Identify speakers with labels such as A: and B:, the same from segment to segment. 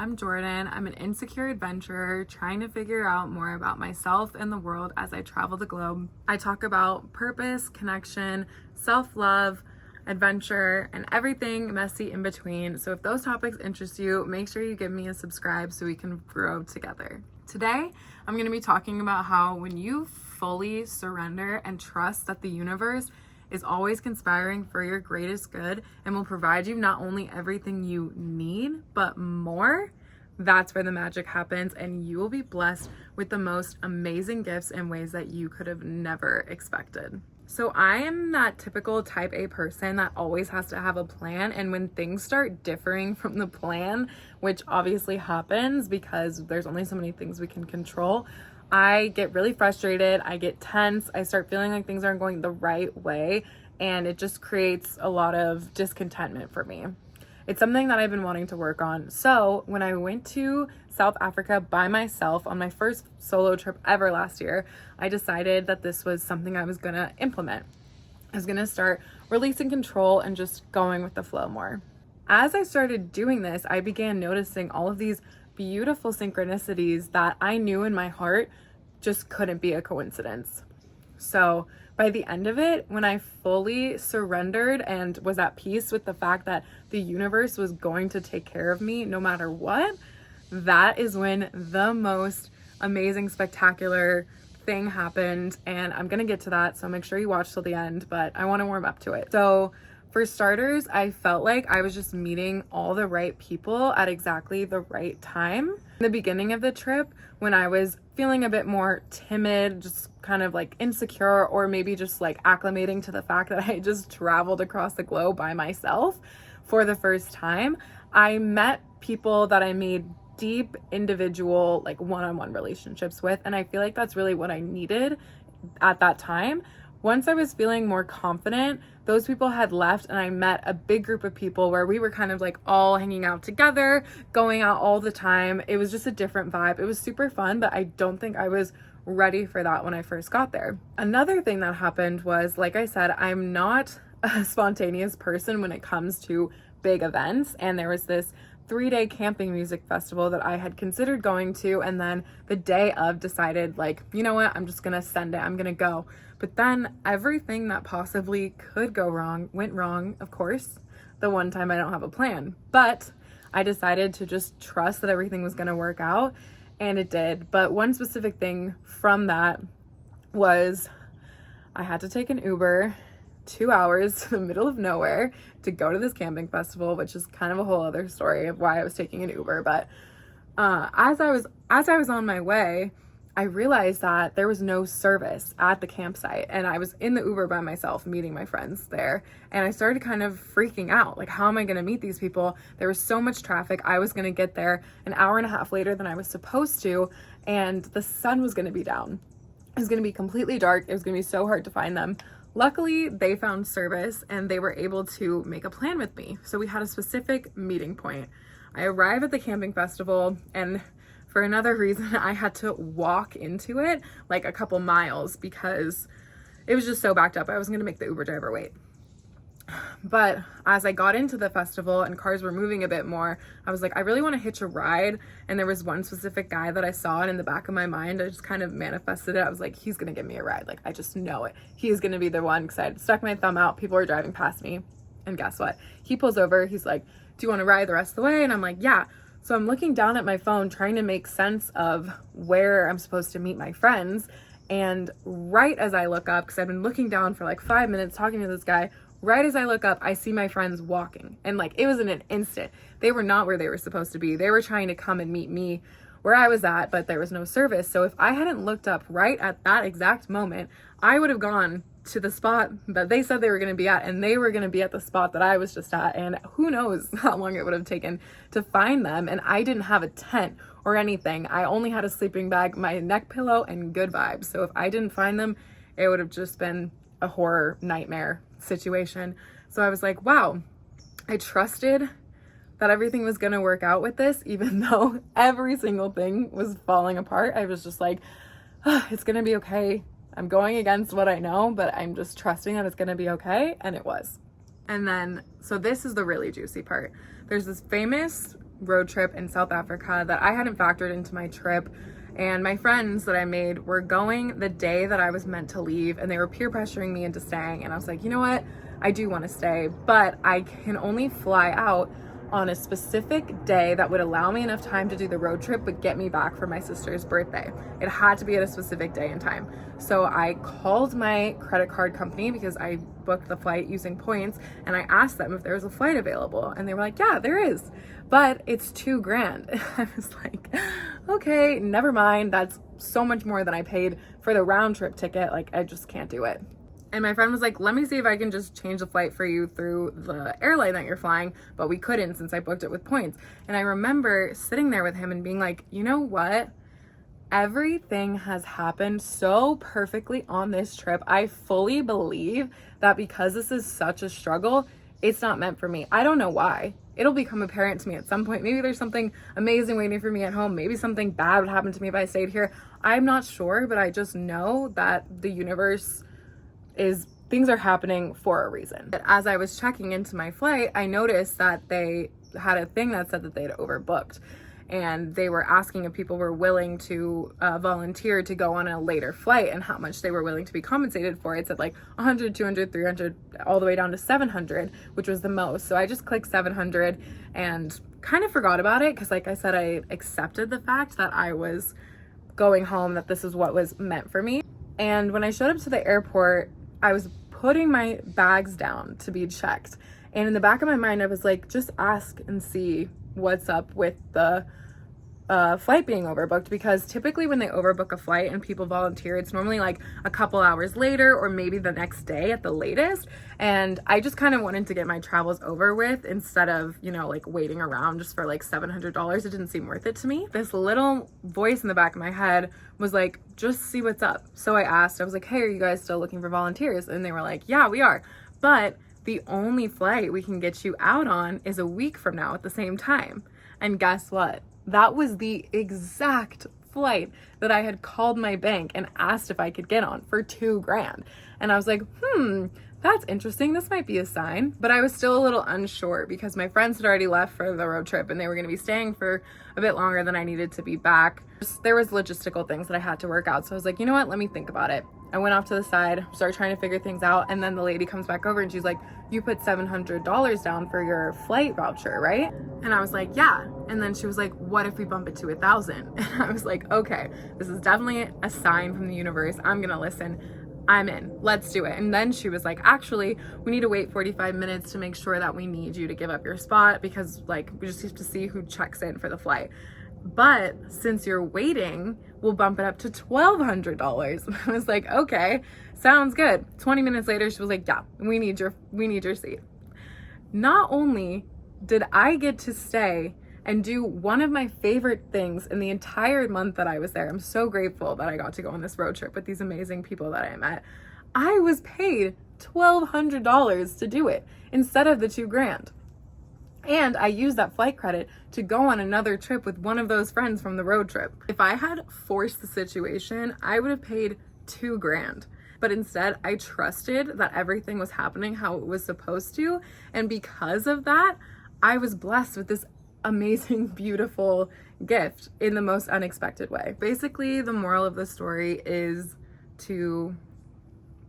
A: I'm Jordan. I'm an insecure adventurer trying to figure out more about myself and the world as I travel the globe. I talk about purpose, connection, self-love, adventure, and everything messy in between. So if those topics interest you, make sure you give me a subscribe so we can grow together. Today, I'm going to be talking about how when you fully surrender and trust that the universe is always conspiring for your greatest good and will provide you not only everything you need, but more, that's where the magic happens, and you will be blessed with the most amazing gifts in ways that you could have never expected. So I am that typical type A person that always has to have a plan, and when things start differing from the plan, which obviously happens because there's only so many things we can control, I get really frustrated, I get tense, I start feeling like things aren't going the right way, and it just creates a lot of discontentment for me. It's something that I've been wanting to work on. So when I went to South Africa by myself on my first solo trip ever last year, I decided that this was something I was gonna implement. I was gonna start releasing control and just going with the flow more. As I started doing this, I began noticing all of these beautiful synchronicities that I knew in my heart just couldn't be a coincidence. So by the end of it, when I fully surrendered and was at peace with the fact that the universe was going to take care of me no matter what, that is when the most amazing, spectacular thing happened. And I'm gonna get to that, so make sure you watch till the end, but I want to warm up to it. So for starters, I felt like I was just meeting all the right people at exactly the right time. In the beginning of the trip, when I was feeling a bit more timid, just kind of like insecure, or maybe just like acclimating to the fact that I just traveled across the globe by myself for the first time, I met people that I made deep individual, like one-on-one relationships with. And I feel like that's really what I needed at that time. Once I was feeling more confident, those people had left and I met a big group of people where we were kind of like all hanging out together, going out all the time. It was just a different vibe. It was super fun, but I don't think I was ready for that when I first got there. Another thing that happened was, like I said, I'm not a spontaneous person when it comes to big events. And there was this 3-day camping music festival that I had considered going to, and then the day of decided, like, you know what, I'm just gonna send it, I'm gonna go. But then everything that possibly could go wrong went wrong, of course, the one time I don't have a plan. But I decided to just trust that everything was gonna work out, and it did. But one specific thing from that was I had to take an Uber 2 hours to the middle of nowhere to go to this camping festival, which is kind of a whole other story of why I was taking an Uber. But as I was on my way, I realized that there was no service at the campsite, and I was in the Uber by myself meeting my friends there, and I started kind of freaking out, like, how am I going to meet these people? There was so much traffic. I was going to get there an hour and a half later than I was supposed to, and the sun was going to be down. It was going to be completely dark. It was going to be so hard to find them. Luckily, they found service and they were able to make a plan with me. So we had a specific meeting point. I arrived at the camping festival, and for another reason, I had to walk into it like a couple miles because it was just so backed up. I wasn't gonna make the Uber driver wait. But as I got into the festival and cars were moving a bit more, I was like, I really want to hitch a ride. And there was one specific guy that I saw, and in the back of my mind, I just kind of manifested it. I was like, he's going to give me a ride. Like, I just know it. He's going to be the one, because I had stuck my thumb out. People were driving past me. And guess what? He pulls over. He's like, do you want to ride the rest of the way? And I'm like, yeah. So I'm looking down at my phone, trying to make sense of where I'm supposed to meet my friends. And right as I look up, because I've been looking down for like 5 minutes talking to this guy, right as I look up, I see my friends walking. And like, it was in an instant. They were not where they were supposed to be. They were trying to come and meet me where I was at, but there was no service. So if I hadn't looked up right at that exact moment, I would have gone to the spot that they said they were going to be at, and they were going to be at the spot that I was just at. And who knows how long it would have taken to find them. And I didn't have a tent or anything. I only had a sleeping bag, my neck pillow, and good vibes. So if I didn't find them, it would have just been a horror nightmare situation. So I was like, wow, I trusted that everything was going to work out with this, even though every single thing was falling apart. I was just like, oh, it's going to be okay. I'm going against what I know, but I'm just trusting that it's going to be okay. And it was. And then, so this is the really juicy part. There's this famous road trip in South Africa that I hadn't factored into my trip. And my friends that I made were going the day that I was meant to leave, and they were peer pressuring me into staying. And I was like, you know what? I do want to stay, but I can only fly out on a specific day that would allow me enough time to do the road trip but get me back for my sister's birthday. It had to be at a specific day and time. So I called my credit card company because I booked the flight using points, and I asked them if there was a flight available, and they were like, yeah, there is, but it's $2,000. I was like, okay, never mind. That's so much more than I paid for the round trip ticket. Like, I just can't do it. And my friend was like, let me see if I can just change the flight for you through the airline that you're flying, but we couldn't since I booked it with points. And I remember sitting there with him and being like, you know what? Everything has happened so perfectly on this trip. I fully believe that because this is such a struggle, it's not meant for me. I don't know why. It'll become apparent to me at some point. Maybe there's something amazing waiting for me at home. Maybe something bad would happen to me if I stayed here. I'm not sure, but I just know that the universe things are happening for a reason. But as I was checking into my flight, I noticed that they had a thing that said that they'd overbooked, and they were asking if people were willing to volunteer to go on a later flight and how much they were willing to be compensated for. It said like 100, 200, 300, all the way down to 700, which was the most. So I just clicked 700 and kind of forgot about it because, like I said, I accepted the fact that I was going home, that this is what was meant for me. And when I showed up to the airport, I was putting my bags down to be checked. And in the back of my mind, I was like, just ask and see what's up with the flight being overbooked, because typically when they overbook a flight and people volunteer, it's normally like a couple hours later or maybe the next day at the latest. And I just kind of wanted to get my travels over with instead of, you know, like waiting around just for like $700. It didn't seem worth it to me. This little voice in the back of my head was like, just see what's up. So I asked, I was like, hey, are you guys still looking for volunteers? And they were like, yeah, we are. But the only flight we can get you out on is a week from now at the same time. And guess what? That was the exact flight that I had called my bank and asked if I could get on for $2,000. And I was like, that's interesting. This might be a sign. But I was still a little unsure because my friends had already left for the road trip and they were going to be staying for a bit longer than I needed to be back. There was logistical things that I had to work out. So I was like, you know what? Let me think about it. I went off to the side, started trying to figure things out. And then the lady comes back over and she's like, you put $700 down for your flight voucher, right? And I was like, yeah. And then she was like, what if we bump it to 1,000? And I was like, okay, this is definitely a sign from the universe. I'm going to listen. I'm in. Let's do it. And then she was like, actually, we need to wait 45 minutes to make sure that we need you to give up your spot because like we just have to see who checks in for the flight. But since you're waiting, we'll bump it up to $1,200. And I was like, okay, sounds good. 20 minutes later, she was like, yeah, we need your seat. Not only did I get to stay and do one of my favorite things in the entire month that I was there. I'm so grateful that I got to go on this road trip with these amazing people that I met. I was paid $1,200 to do it instead of the $2,000. And I used that flight credit to go on another trip with one of those friends from the road trip. If I had forced the situation, I would have paid $2,000. But instead, I trusted that everything was happening how it was supposed to. And because of that, I was blessed with this amazing, beautiful gift in the most unexpected way. Basically, the moral of the story is to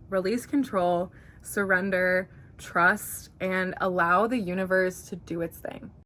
A: release control, surrender, trust, and allow the universe to do its thing.